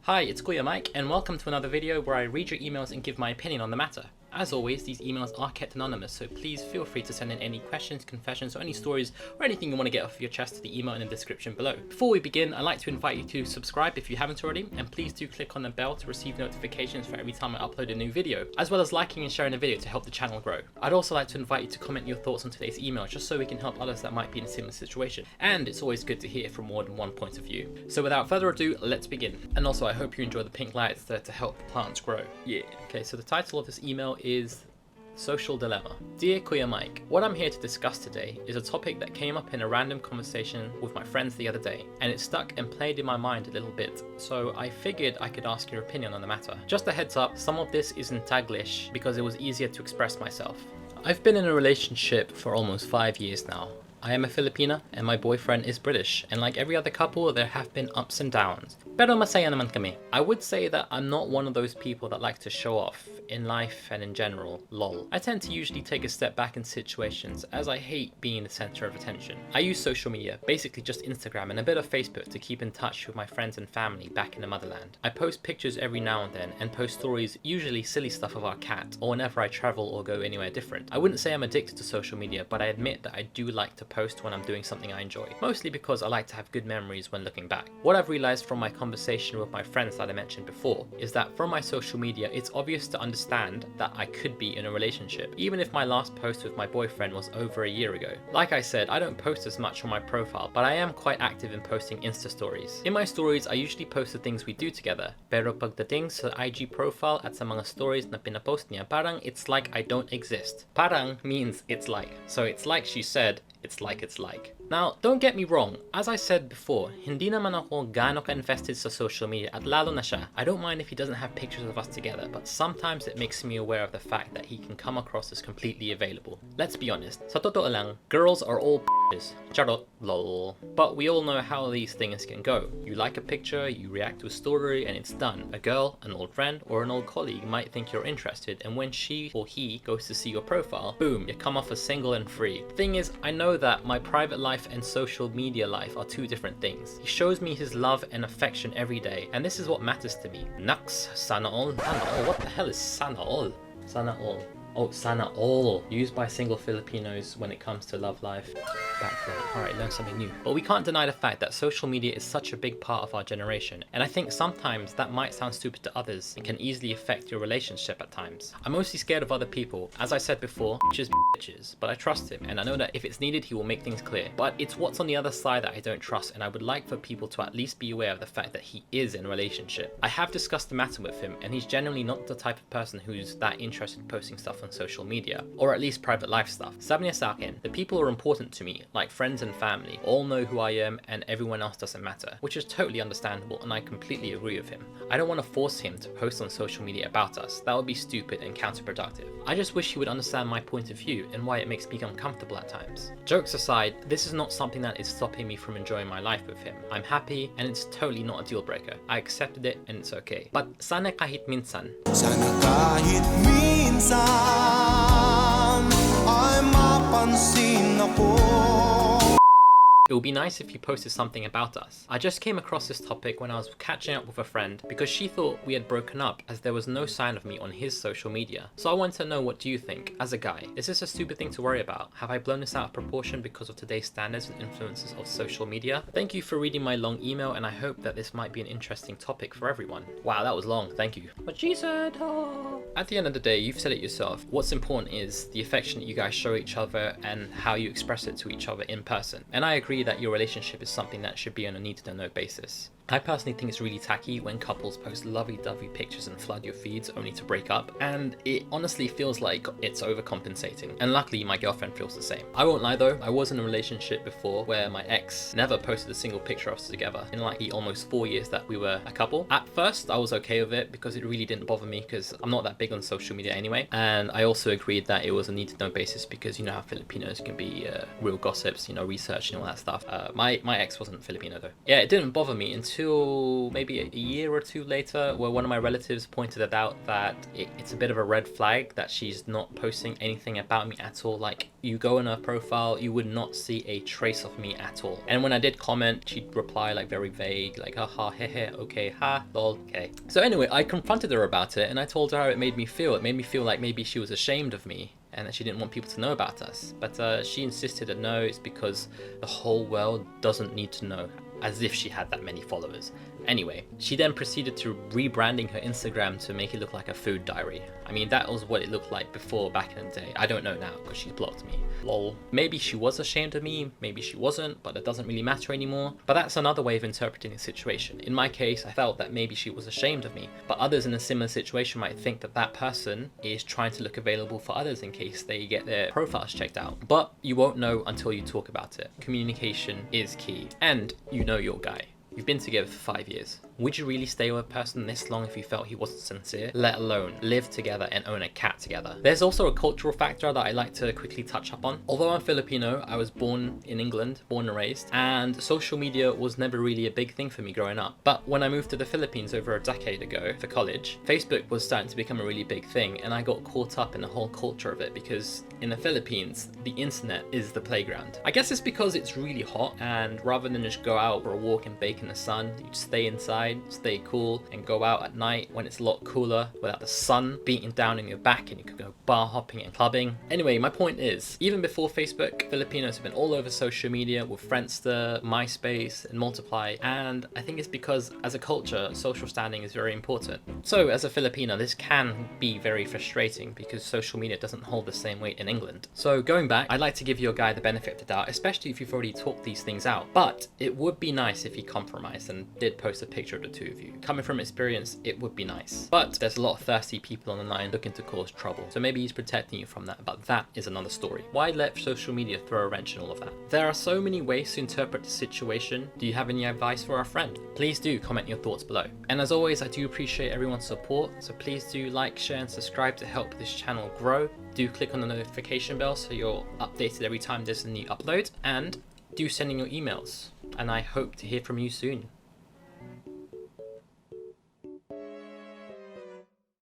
Hi, it's Kuya Mike, and welcome to another video where I read your emails and give my opinion on the matter. As always, these emails are kept anonymous, so please feel free to send in any questions, confessions, or any stories, or anything you want to get off your chest to the email in the description below. Before we begin, I'd like to invite you to subscribe if you haven't already, and please do click on the bell to receive notifications for every time I upload a new video, as well as liking and sharing the video to help the channel grow. I'd also like to invite you to comment your thoughts on today's email, just so we can help others that might be in a similar situation, and it's always good to hear from more than one point of view. So without further ado, let's begin. And also, I hope you enjoy the pink lights there to help the plants grow. Yeah. Okay, so the title of this email is Social Dilemma. Dear Kuya Mike, what I'm here to discuss today is a topic that came up in a random conversation with my friends the other day, and it stuck and played in my mind a little bit, so I figured I could ask your opinion on the matter. Just a heads up, some of this is in Taglish because it was easier to express myself. I've been in a relationship for almost 5 years now. I am a Filipina and my boyfriend is British, and like every other couple, there have been ups and downs. Pero masaya naman kami. I would say that I'm not one of those people that like to show off in life and in general, lol. I tend to usually take a step back in situations as I hate being the center of attention. I use social media, basically just Instagram and a bit of Facebook to keep in touch with my friends and family back in the motherland. I post pictures every now and then and post stories, usually silly stuff of our cat, or whenever I travel or go anywhere different. I wouldn't say I'm addicted to social media, but I admit that I do like to post when I'm doing something I enjoy, mostly because I like to have good memories when looking back. What I've realized from my conversation with my friends that I mentioned before is that from my social media, it's obvious to understand that I could be in a relationship, even if my last post with my boyfriend was over a year ago. Like I said, I don't post as much on my profile, but I am quite active in posting Insta stories. In my stories, I usually post the things we do together, pero pagdating sa IG profile at sa mga stories na pinapost niya, parang it's like I don't exist. Parang means it's like. So it's like she said, it's like it's like. Now, don't get me wrong, as I said before, hindi naman ako gaano ka-invested sa social media at lalo na siya. I don't mind if he doesn't have pictures of us together, but sometimes it makes me aware of the fact that he can come across as completely available. Let's be honest, sa totoo lang, girls are all p***s. Charot, lol. But we all know how these things can go. You like a picture, you react to a story, and it's done. A girl, an old friend, or an old colleague might think you're interested, and when she or he goes to see your profile, boom, you come off as single and free. The thing is, I know that my private life and social media life are two different things. He shows me his love and affection every day, and this is what matters to me. Naks, sana all. Sana all? What the hell is sana all? Sana all. Oh, sana all. Used by single Filipinos when it comes to love life. Alright, learn something new. But we can't deny the fact that social media is such a big part of our generation, and I think sometimes that might sound stupid to others and can easily affect your relationship at times. I'm mostly scared of other people. As I said before, bitches, but I trust him, and I know that if it's needed, he will make things clear. But it's what's on the other side that I don't trust, and I would like for people to at least be aware of the fact that he is in a relationship. I have discussed the matter with him, and he's generally not the type of person who's that interested in posting stuff on social media, or at least private life stuff. Sabi niya sa akin, the people who are important to me, like friends and family, all know who I am and everyone else doesn't matter, which is totally understandable, and I completely agree with him. I don't want to force him to post on social media about us. That would be stupid and counterproductive. I just wish he would understand my point of view and why it makes me uncomfortable at times. Jokes aside, this is not something that is stopping me from enjoying my life with him. I'm happy and it's totally not a deal breaker. I accepted it and it's okay. But sana kahit minsan. Sana kahit minsan ay mapansin ako. It would be nice if you posted something about us. I just came across this topic when I was catching up with a friend because she thought we had broken up as there was no sign of me on his social media. So I wanted to know, what do you think? As a guy, is this a stupid thing to worry about? Have I blown this out of proportion because of today's standards and influences of social media? Thank you for reading my long email, and I hope that this might be an interesting topic for everyone. Wow, that was long, thank you. But she said, oh. At the end of the day, you've said it yourself. What's important is the affection that you guys show each other and how you express it to each other in person. And I agree that your relationship is something that should be on a need-to-know basis. I personally think it's really tacky when couples post lovey-dovey pictures and flood your feeds only to break up, and it honestly feels like it's overcompensating, and luckily my girlfriend feels the same. I won't lie though, I was in a relationship before where my ex never posted a single picture of us together in like the almost 4 years that we were a couple. At first I was okay with it because it really didn't bother me because I'm not that big on social media anyway, and I also agreed that it was a need-to-know basis because you know how Filipinos can be real gossips, you know, research and all that stuff. My ex wasn't Filipino though. Yeah, it didn't bother me until until maybe a year or two later, where one of my relatives pointed it out that it's a bit of a red flag that she's not posting anything about me at all. Like, you go on her profile, you would not see a trace of me at all. And when I did comment, she'd reply like very vague, like haha, hehe, okay, ha, lol, okay. So anyway, I confronted her about it and I told her how it made me feel. It made me feel like maybe she was ashamed of me and that she didn't want people to know about us. But she insisted that no, it's because the whole world doesn't need to know, as if she had that many followers. Anyway, she then proceeded to rebranding her Instagram to make it look like a food diary. I mean, that was what it looked like before, back in the day. I don't know now because she's blocked me. Lol. Maybe she was ashamed of me, maybe she wasn't, but it doesn't really matter anymore. But that's another way of interpreting the situation. In my case, I felt that maybe she was ashamed of me, but others in a similar situation might think that that person is trying to look available for others in case they get their profiles checked out. But you won't know until you talk about it. Communication is key, and you know your guy. You've been together for 5 years. Would you really stay with a person this long if you felt he wasn't sincere? Let alone live together and own a cat together. There's also a cultural factor that I like to quickly touch up on. Although I'm Filipino, I was born in England, born and raised, and social media was never really a big thing for me growing up. But when I moved to the Philippines over a decade ago for college, Facebook was starting to become a really big thing, and I got caught up in the whole culture of it because in the Philippines, the internet is the playground. I guess it's because it's really hot, and rather than just go out for a walk and bake in the sun, you stay inside, stay cool, and go out at night when it's a lot cooler without the sun beating down in your back, and you could go bar hopping and clubbing. Anyway, my point is, even before Facebook, Filipinos have been all over social media with Friendster, MySpace, and Multiply, and I think it's because as a culture, social standing is very important. So as a Filipino, this can be very frustrating because social media doesn't hold the same weight in England. So going back, I'd like to give your guy the benefit of the doubt, especially if you've already talked these things out, but it would be nice if he compromised and did post a picture of the two of you. Coming from experience, it would be nice. But there's a lot of thirsty people on the line looking to cause trouble, so maybe he's protecting you from that, but that is another story. Why let social media throw a wrench in all of that? There are so many ways to interpret the situation. Do you have any advice for our friend? Please do comment your thoughts below. And as always, I do appreciate everyone's support, so please do like, share, and subscribe to help this channel grow. Do click on the notification bell so you're updated every time there's a new upload, and do send in your emails, and I hope to hear from you soon.